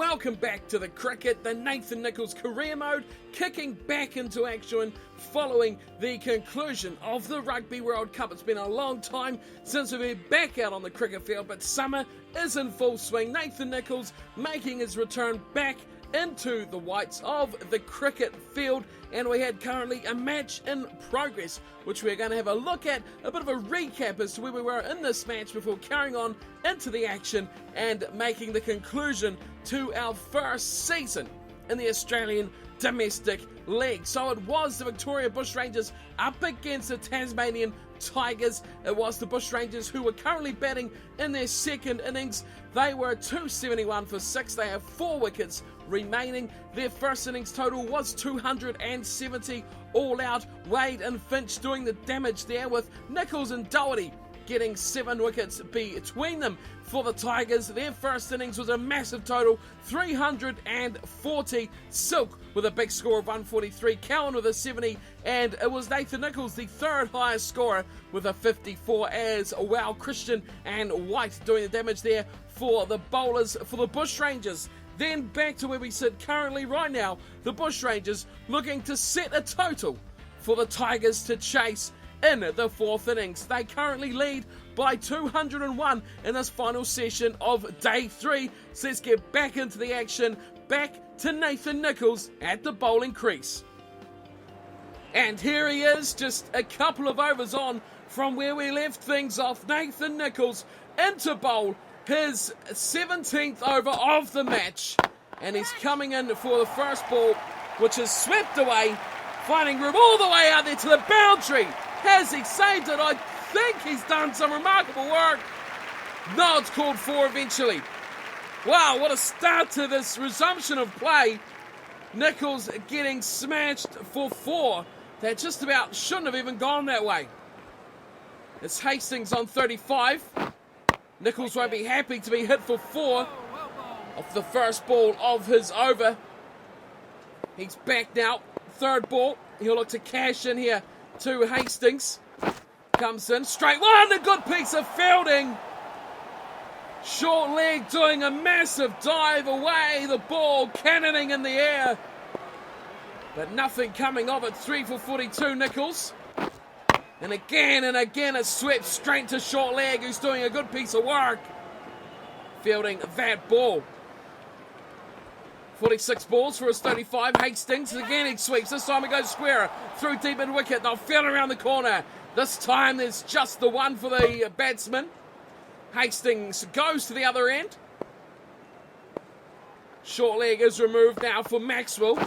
welcome back to the cricket. The Nathan Nicholls career mode kicking back into action following the conclusion of the Rugby World Cup. It's been a long time since we've been back out on the cricket field, but summer is in full swing. Nathan Nicholls making his return back into the whites of the cricket field, and we had currently a match in progress which we're going to have a look at, a bit of a recap as to where we were in this match before carrying on into the action and making the conclusion to our first season in the Australian domestic league. So it was the Victoria Bushrangers up against the Tasmanian Tigers. It was the Bushrangers who were currently batting in their second innings. They were 271 for 6. They have 4 wickets remaining. Their first innings total was 270 all out. Wade and Finch doing the damage there, with Nicholls and Doherty getting 7 wickets between them. For the Tigers, their first innings was a massive total, 340. Silk with a big score of 143, Cowan with a 70, and it was Nathan Nicholls, the third highest scorer, with a 54 as well. Christian and White doing the damage there for the bowlers for the Bushrangers. Then back to where we sit currently right now, the Bushrangers looking to set a total for the Tigers to chase in the fourth innings. They currently lead by 201 in this final session of day 3. So let's get back into the action, back to Nathan Nicholls at the bowling crease. And here he is, just a couple of overs on from where we left things off. Nathan Nicholls into bowl his 17th over of the match, and he's coming in for the first ball, which is swept away, finding room all the way out there to the boundary. Has he saved it? I think he's done some remarkable work. No, it's called 4 eventually. Wow, what a start to this resumption of play. Nicholls getting smashed for 4. That just about shouldn't have even gone that way. It's Hastings on 35. Nicholls won't be happy to be hit for 4 off the first ball of his over. He's back now. Third ball. He'll look to cash in here to Hastings. Comes in, straight one, a good piece of fielding. Short leg doing a massive dive away, the ball cannoning in the air. But nothing coming of it. 3 for 42, Nicholls. And again it's swept straight to short leg, who's doing a good piece of work fielding that ball. 46 balls for his 35. Hastings again, he sweeps. This time he goes square through deep in wicket. They'll field around the corner. This time there's just the one for the batsman. Hastings goes to the other end. Short leg is removed now for Maxwell.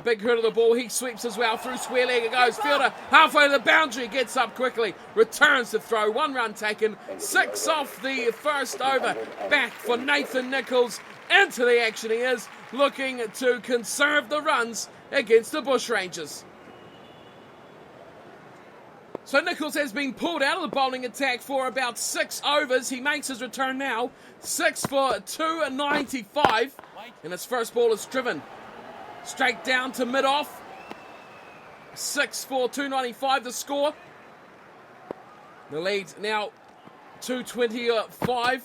Big hit of the ball. He sweeps as well through square leg. It goes. Fielder halfway to the boundary. Gets up quickly. Returns to throw. 1 run taken. 6 off the first over. Back for Nathan Nicholls. Into the action he is, looking to conserve the runs against the Bushrangers. So Nicholls has been pulled out of the bowling attack for about 6 overs. He makes his return now. 6 for 295. And his first ball is driven straight down to mid-off. 6 for 295 the score. The lead now 225.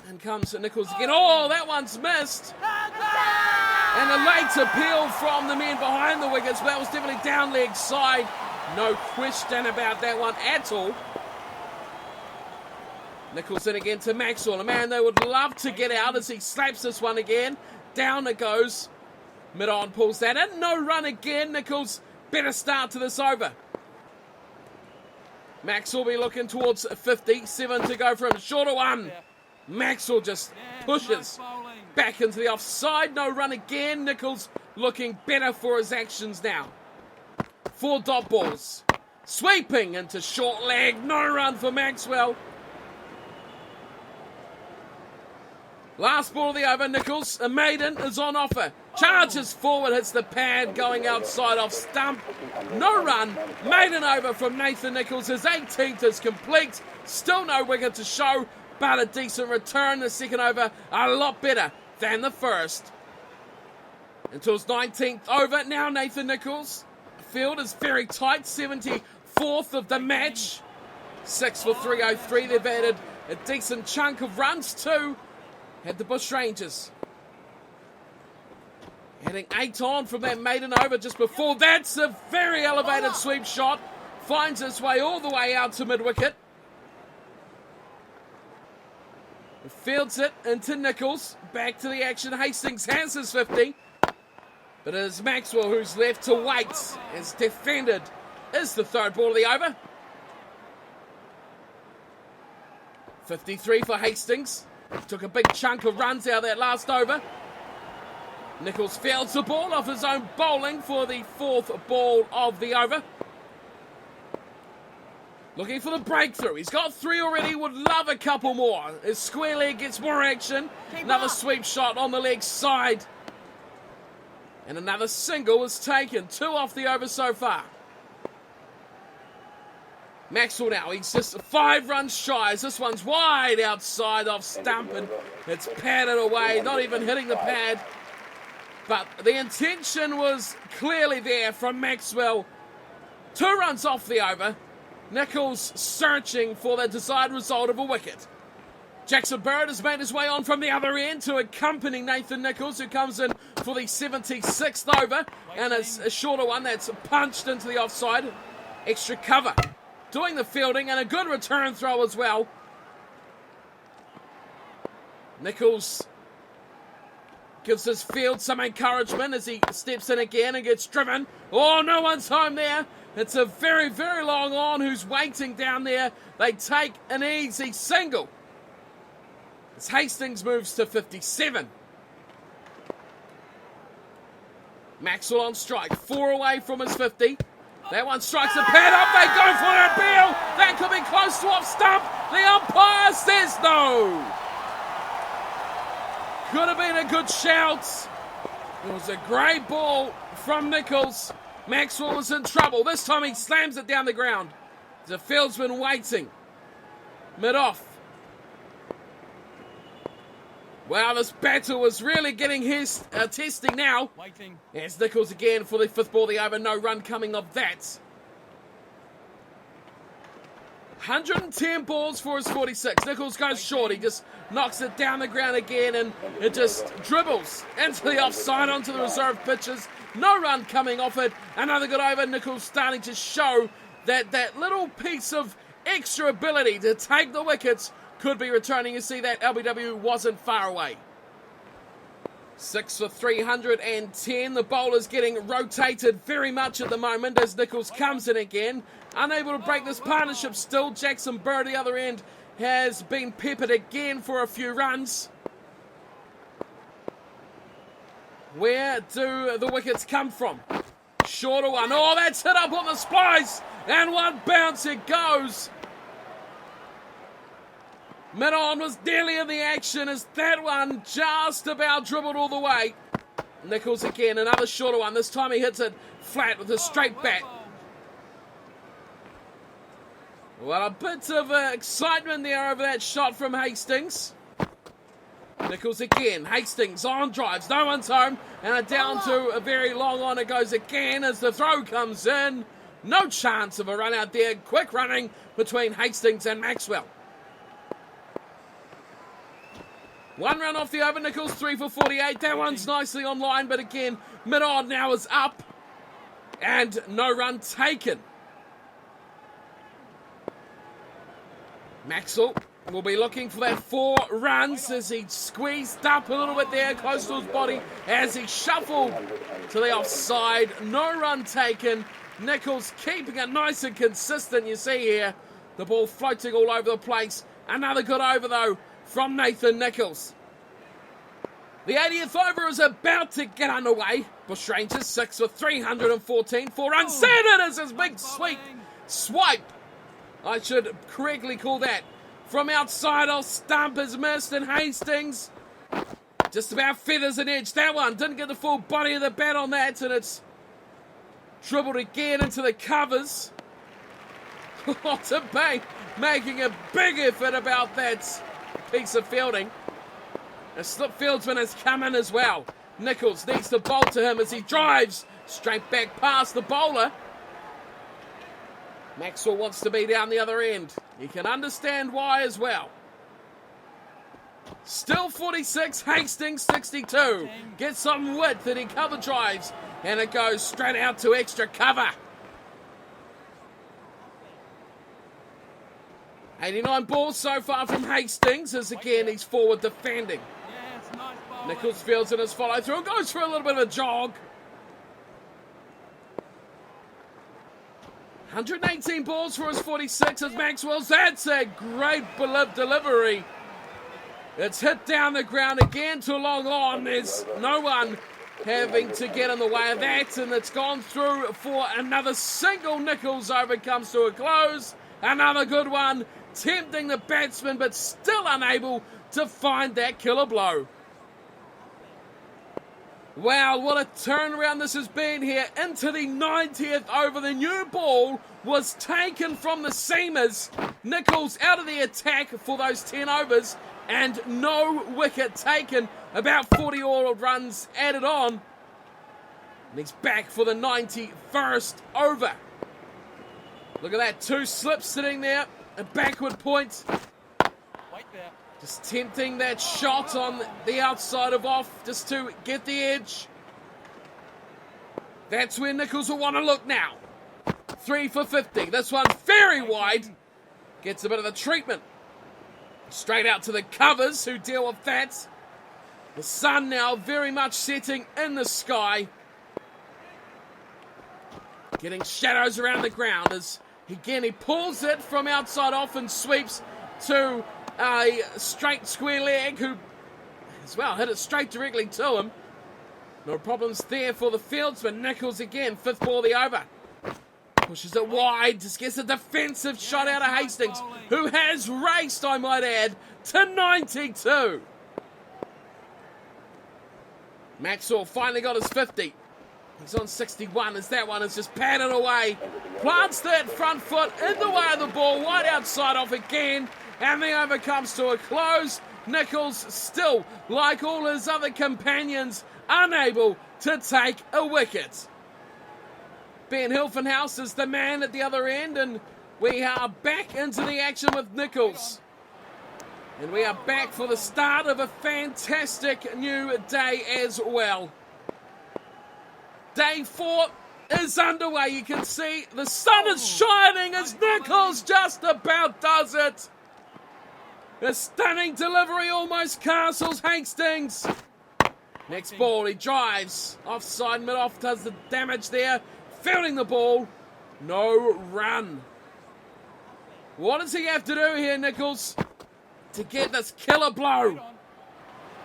And comes Nicholls again. Oh, that one's missed. And a late appeal from the men behind the wickets. But that was definitely down leg side. No question about that one at all. Nicholls in again to Maxwell. A man they would love to get out as he slaps this one again. Down it goes. Mid-on pulls that in. No run again. Nicholls, better start to this over. Maxwell will be looking towards 50. 7 to go for him. Shorter one. Maxwell just pushes back into the offside. No run again. Nicholls looking better for his actions now. 4 dot balls. Sweeping into short leg. No run for Maxwell. Last ball of the over. Nicholls, a maiden, is on offer. Charges forward, hits the pad, going outside off stump. No run. Maiden over from Nathan Nicholls. His 18th is complete. Still no wicket to show, but a decent return. The second over a lot better than the first. Until his 19th over. Now Nathan Nicholls. Field is very tight. 74th of the match. 6 for 303. They've added a decent chunk of runs too. Had the Bushrangers. Getting 8 on from that maiden over just before. That's a very elevated sweep shot. Finds its way all the way out to mid-wicket. Fields it into Nichols. Back to the action. Hastings has his 50. But it is Maxwell who's left to wait. As defended is the third ball of the over. 53 for Hastings. Took a big chunk of runs out of that last over. Nichols fields the ball off his own bowling for the fourth ball of the over. Looking for the breakthrough. He's got 3 already. Would love a couple more. His square leg gets more action. Another sweep shot on the leg side. And another single is taken. 2 off the over so far. Maxwell now. He's just 5 runs shy. This one's wide outside off stump. And it's padded away. Not even hitting the pad. But the intention was clearly there from Maxwell. 2 runs off the over. Nichols searching for the desired result of a wicket. Jackson Bird has made his way on from the other end to accompany Nathan Nichols, who comes in for the 76th over. And it's a shorter one that's punched into the offside. Extra cover. Doing the fielding and a good return throw as well. Nichols gives his field some encouragement as he steps in again and gets driven. Oh, no one's home there. It's a very, very long on who's waiting down there. They take an easy single. As Hastings moves to 57. Maxwell on strike. 4 away from his 50. That one strikes the pad up. They go for it. Beal. That could be close to off stump. The umpire says no. Could have been a good shout. It was a great ball from Nichols. Maxwell was in trouble. This time he slams it down the ground. The fieldsman waiting. Mid-off. Wow, this battle was really getting his testing now. As Nichols again for the 5th ball of the over. No run coming of that. 110 balls for his 46. Nichols goes short. He just knocks it down the ground again and it just dribbles into the offside onto the reserve pitches. No run coming off it. Another good over. Nichols starting to show that that little piece of extra ability to take the wickets could be returning. You see that LBW wasn't far away. 6 for 310. The bowler's getting rotated very much at the moment as Nichols comes in again. Unable to break this partnership still. Jackson Bird, the other end, has been peppered again for a few runs. Where do the wickets come from? Shorter one. Oh, that's hit up on the splice. And one bounce it goes. Mid-on was nearly in the action as that one just about dribbled all the way. Nichols again, another shorter one. This time he hits it flat with a straight bat. Well, a bit of excitement there over that shot from Hastings. Nichols again. Hastings on drives. No one's home. And down to a very long on it goes again as the throw comes in. No chance of a run out there. Quick running between Hastings and Maxwell. 1 run off the over. Nichols 3 for 48. That one's nicely on line, but again, mid-on now is up. And no run taken. Maxwell will be looking for that 4 runs as he squeezed up a little bit there close to his body as he shuffled to the offside. No run taken. Nichols keeping it nice and consistent. You see here the ball floating all over the place. Another good over though from Nathan Nichols. The 80th over is about to get underway. Bush Rangers 6 for 314. 4 runs. And it is his big swipe. I should correctly call that. From outside off stump is missed and Hastings just about feathers an edge. That one didn't get the full body of the bat on that and it's dribbled again into the covers. To be making a big effort about that piece of fielding. A slip fieldsman has come in as well. Nichols needs to bowl to him as he drives straight back past the bowler. Maxwell wants to be down the other end. You can understand why as well. Still 46, Hastings 62. Gets some width and he cover drives, and it goes straight out to extra cover. 89 balls so far from Hastings, as again he's forward defending. Nichols fields in his follow through and goes for a little bit of a jog. 118 balls for his 46 as Maxwell's. That's a great delivery. It's hit down the ground again to long on. There's no one having to get in the way of that, and it's gone through for another single. Nichols over comes to a close. Another good one, tempting the batsman, but still unable to find that killer blow. Wow, what a turnaround this has been here. Into the 90th over, the new ball was taken from the seamers. Nichols out of the attack for those 10 overs and no wicket taken. About 40 odd runs added on. And he's back for the 91st over. Look at that, 2 slips sitting there, a backward point. Just tempting that shot on the outside of off, just to get the edge. That's where Nichols will want to look now. 3 for 50. This one very wide. Gets a bit of the treatment. Straight out to the covers who deal with that. The sun now very much setting in the sky. Getting shadows around the ground as again he pulls it from outside off and sweeps to a straight square leg who as well hit it straight directly to him. No problems there for the fieldsman. Nichols again, 5th ball of the over. Pushes it wide, just gets a defensive shot out of Hastings, who has raced, I might add, to 92. Maxwell finally got his 50. He's on 61 as that one is just padded away. Plants that front foot in the way of the ball, wide outside off again. And the over comes to a close. Nichols still, like all his other companions, unable to take a wicket. Ben Hilfenhaus is the man at the other end, and we are back into the action with Nichols. And we are back for the start of a fantastic new day as well. Day 4 is underway. You can see the sun is shining as Nichols just about does it. A stunning delivery, almost castles Hastings. Next ball, he drives. Offside, mid-off does the damage there. Fielding the ball. No run. What does he have to do here, Nichols, to get this killer blow?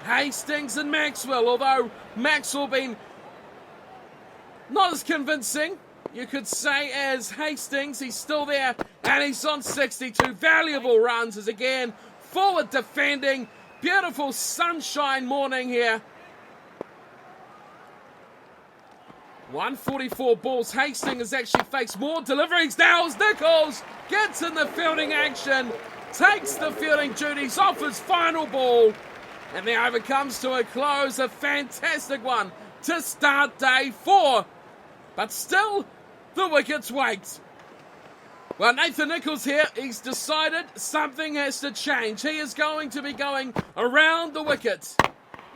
Hastings and Maxwell, although Maxwell been not as convincing, you could say, as Hastings. He's still there, and he's on 62. Valuable runs as again forward defending. Beautiful sunshine morning here. 144 balls. Hastings has actually faced more deliveries now as Nichols gets in the fielding action, takes the fielding duties off his final ball, and the over comes to a close. A fantastic one to start day 4. But still, the wickets wait. Well, Nathan Nichols here, he's decided something has to change. He is going to be going around the wicket.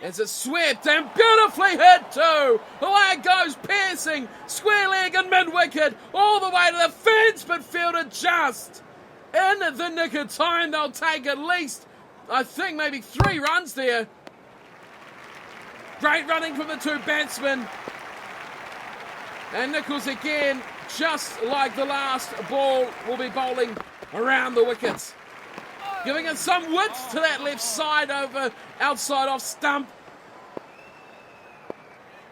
As it's swept and beautifully hit too. Away it goes, piercing, square leg and mid-wicket, all the way to the fence, but fielded just in the nick of time. They'll take at least, I think, maybe 3 runs there. Great running from the 2 batsmen. And Nichols again, just like the last ball, will be bowling around the wickets. Giving it some width to that left side over outside off stump.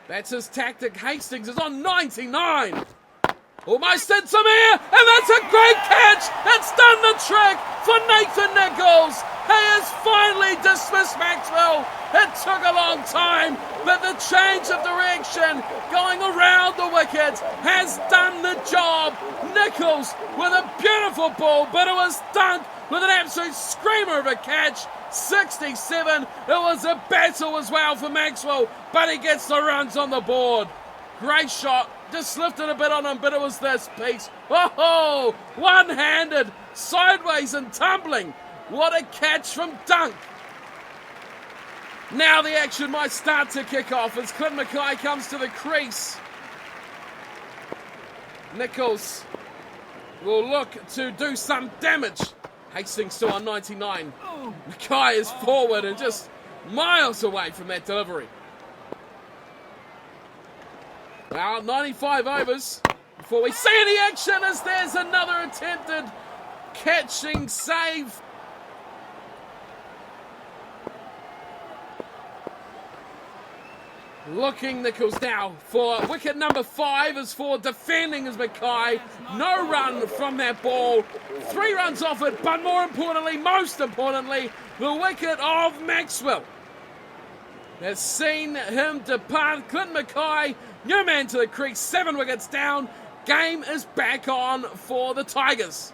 That's his tactic. Hastings is on 99. Almost in some air, and that's a great catch. That's done the trick for Nathan Nichols. He has finally dismissed Maxwell. It took a long time, but the change of direction going around the wicket has done the job. Nichols with a beautiful ball, but it was dunked with an absolute screamer of a catch. 67. It was a battle as well for Maxwell, but he gets the runs on the board. Great shot. Just lifted a bit on him, but it was this piece. Oh, one-handed, sideways and tumbling. What a catch from Dunk. Now the action might start to kick off as Clint Mackay comes to the crease. Nichols will look to do some damage. Hastings still on 99. Mackay is forward and just miles away from that delivery. Well, 95 overs before we see any action as there's another attempted catching save. Looking Nichols now for wicket number 5 as for defending as Mackay. No run from that ball. 3 runs off it, but more importantly, most importantly, the wicket of Maxwell has seen him depart. Clint Mackay, new man to the crease, 7 wickets down. Game is back on for the Tigers.